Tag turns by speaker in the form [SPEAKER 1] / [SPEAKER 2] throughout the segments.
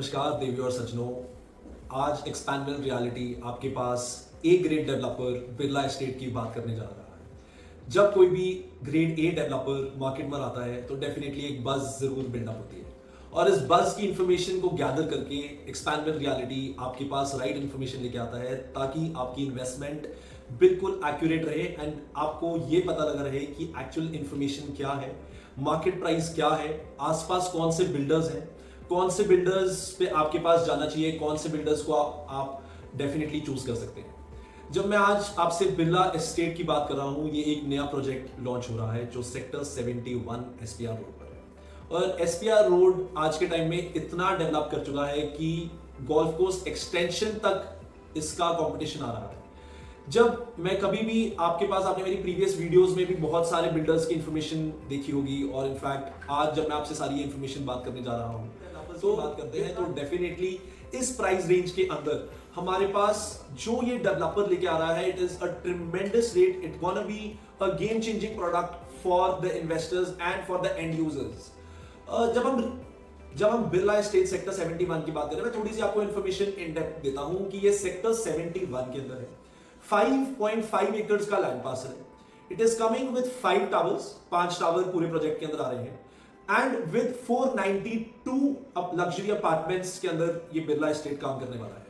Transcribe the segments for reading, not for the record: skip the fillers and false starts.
[SPEAKER 1] नमस्कार देवी और सज्जनों। आज एक्सपैंडमेंट रियलिटी आपके पास A grade developer Birla estate की बात करने जा रहा है। जब कोई भी ग्रेड ए डेवलपर मार्केट में आता है तो डेफिनेटली एक बज जरूर बिल्डअप होती है और इस बज की इंफॉर्मेशन को गैदर करके एक्सपैंडमेंट रियलिटी आपके पास राइट इंफॉर्मेशन लेके आता है ताकि आपकी इन्वेस्टमेंट बिल्कुल एक्यूरेट रहे एंड आपको ये पता लगा रहे कि एक्चुअल इंफॉर्मेशन क्या है, मार्केट प्राइस क्या है, आसपास कौन से बिल्डर्स हैं, कौन से बिल्डर्स पे आपके पास जाना चाहिए, कौन से बिल्डर्स को आप डेफिनेटली चूज कर सकते हैं। जब मैं आज आपसे बिरला एस्टेट की बात कर रहा हूं, ये एक नया प्रोजेक्ट लॉन्च हो रहा है जो सेक्टर 71 एसपीआर रोड पर है और एसपीआर रोड आज के टाइम में इतना डेवलप कर चुका है कि गोल्फ कोर्स एक्सटेंशन तक इसका कंपटीशन आ रहा है। जब मैं कभी भी आपके पास, आपने मेरी प्रीवियस वीडियोस में भी बहुत सारे बिल्डर्स की इंफॉर्मेशन देखी होगी और इनफैक्ट आज जब मैं आपसे सारी इंफॉर्मेशन बात करने जा रहा हूं तो बात करते हैं तो डेफिनेटली इस प्राइस रेंज के अंदर हमारे पास जो ये डेवलपर लेके आ रहा है, it is a tremendous rate, it gonna be a game changing product for the investors and for the end users. जब हम बिरला एस्टेट सेक्टर 71 की बात करें, मैं थोड़ी सी आपको इंफॉर्मेशन इन डेप्थ देता हूं कि ये सेक्टर 71 के अंदर है। 5.5 एकर्स का लैंड पार्सल है। It is coming with 5 towers, 5 tower पूरे प्रोजेक्ट के अंदर आ रहे हैं एंड विद 492 लग्जरी अपार्टमेंट्स के अंदर ये बिरला एस्टेट काम करने वाला है।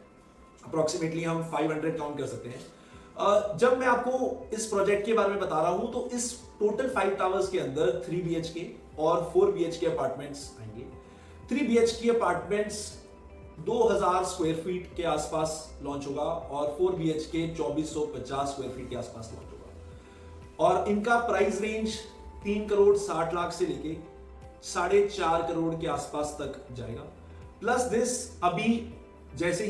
[SPEAKER 1] अप्रोक्सीमेटली हम 500 काउंट कर सकते हैं। जब मैं आपको इस प्रोजेक्ट के बारे में बता रहा हूं तो इस टोटल 5 टावर्स के अंदर 3 BHK और 4 BHK अपार्टमेंट्स आएंगे। 3 BHK अपार्टमेंट्स 2000 स्क्वायर फीट के आसपास लॉन्च होगा और 4 BHK 2450 स्क्वायर फीट के आसपास लॉन्च होगा और इनका प्राइस रेंज 3 करोड़ 60 लाख से लेके 4.5 करोड़ के आसपास तक जाएगा। प्लस दिस अभी जैसे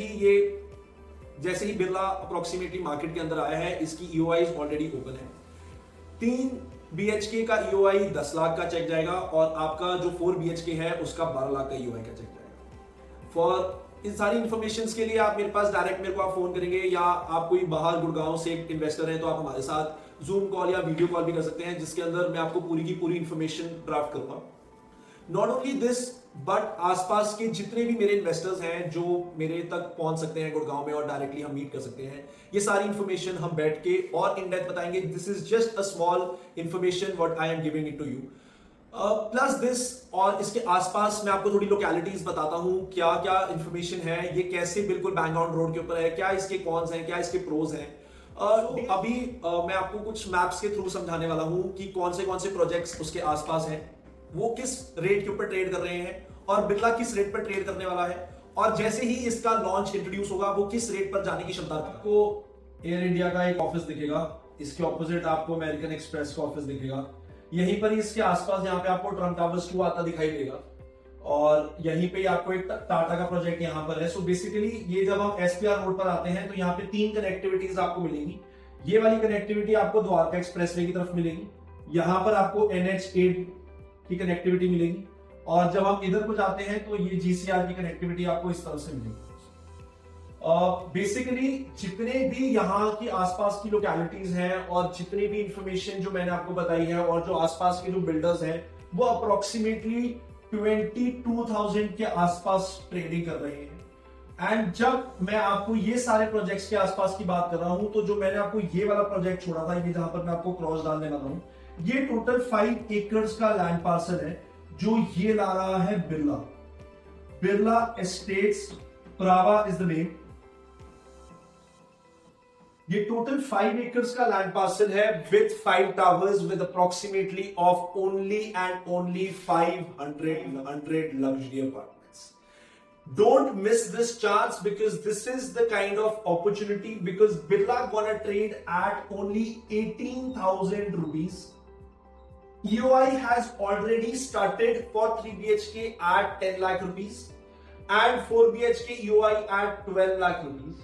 [SPEAKER 1] ही बिरला अप्रोक्सीमेटली मार्केट के अंदर आया है, इसकी EOIs ऑलरेडी ओपन है। 3 BHK का EOI 10 लाख का चेक जाएगा और आपका जो 4 BHK है उसका 12 लाख का EOI का चेक जाएगा। फॉर इन सारी इंफॉर्मेशन के लिए आप मेरे पास डायरेक्ट मेरे को आप फोन करेंगे या आप कोई बाहर गुड़गांव से एक इन्वेस्टर है तो आप हमारे साथ जूम कॉल या वीडियो कॉल भी कर सकते हैं, जिसके अंदर मैं आपको पूरी की पूरी इंफॉर्मेशन ड्राफ्ट करूंगा। नॉट ओनली दिस बट आसपास के जितने भी मेरे इन्वेस्टर्स हैं जो मेरे तक पहुंच सकते हैं गुड़गांव में और डायरेक्टली हम मीट कर सकते हैं, ये सारी इंफॉर्मेशन हम बैठ के और इन डेप्थ बताएंगे। This is just a small information what I am giving it to you. Plus this और इसके आसपास मैं आपको थोड़ी लोकेलिटीज बताता हूं, क्या क्या इंफॉर्मेशन है, ये कैसे बिल्कुल बैंग ऑन रोड के ऊपर है, क्या इसके कॉन्स हैं, क्या इसके प्रोज हैं। अभी मैं आपको कुछ मैप्स के थ्रू समझाने वाला हूं कि कौन से प्रोजेक्ट्स उसके आसपास हैं, वो किस रेट के ऊपर ट्रेड कर रहे हैं और बिरला किस रेट पर ट्रेड करने वाला है और जैसे ही इसका लॉन्च इंट्रोड्यूस होगा वो किस रेट पर जाने की क्षमता रखता है। आपको एयर इंडिया का एक ऑफिस दिखेगा, इसके ऑपोजिट आपको अमेरिकन एक्सप्रेस का ऑफिस दिखेगा, यहीं पर ही इसके आसपास यहाँ पे आपको ट्रम्प टावर्स 2 आता दिखाई देगा और यहीं पे आपको एक टाटा का प्रोजेक्ट यहाँ पर है। सो बेसिकली ये जब हम एसपीआर रोड पर आते हैं तो यहाँ पे 3 कनेक्टिविटीज आपको मिलेंगी। ये वाली कनेक्टिविटी आपको द्वारका एक्सप्रेसवे की तरफ मिलेगी, यहाँ पर आपको NH8 की कनेक्टिविटी मिलेगी और जब हम इधर को जाते हैं तो ये GCR की कनेक्टिविटी आपको इस तरफ से मिलेगी। बेसिकली जितने भी यहाँ की आसपास की लोकेलिटीज हैं और जितनी भी इंफॉर्मेशन जो मैंने आपको बताई है और जो आसपास के जो बिल्डर्स हैं वो अप्रोक्सीमेटली 22,000 के आसपास ट्रेडिंग कर रहे हैं। एंड जब मैं आपको ये सारे प्रोजेक्ट्स के आसपास की बात कर रहा हूं तो जो मैंने आपको ये वाला प्रोजेक्ट छोड़ा था, ये जहां पर मैं आपको क्रॉस डालने वाला हूं, ये टोटल 5 एकर्स का लैंड पार्सल है जो ये ला रहा है Birla estates, Prava is the name. ये टोटल 5 एकर्स का लैंड पार्सल है with 5 towers with approximately of only and only 500 luxury apartments. Don't miss this chance because this is the kind of opportunity because Birla gonna trade at only 18,000 rupees. EOI has already started for 3 BHK at 10 lakh rupees and 4 BHK EOI at 12 lakh rupees.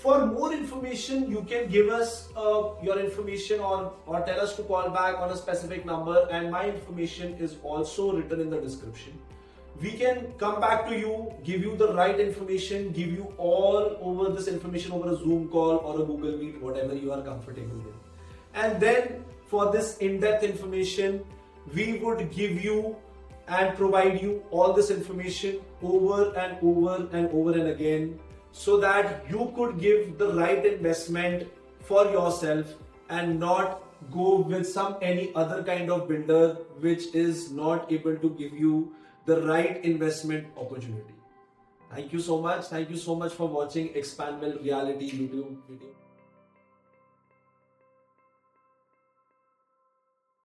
[SPEAKER 1] For more information, you can give us your information or tell us to call back on a specific number, and my information is also written in the description. We can come back to you, give you the right information, give you all over this information over a Zoom call or a Google Meet, whatever you are comfortable with. And then for this in-depth information, we would give you and provide you all this information over and over and over and again, so that you could give the right investment for yourself and not go with any other kind of builder which is not able to give you the right investment opportunity. Thank you so much. Thank you so much for watching Expandwell Reality YouTube video.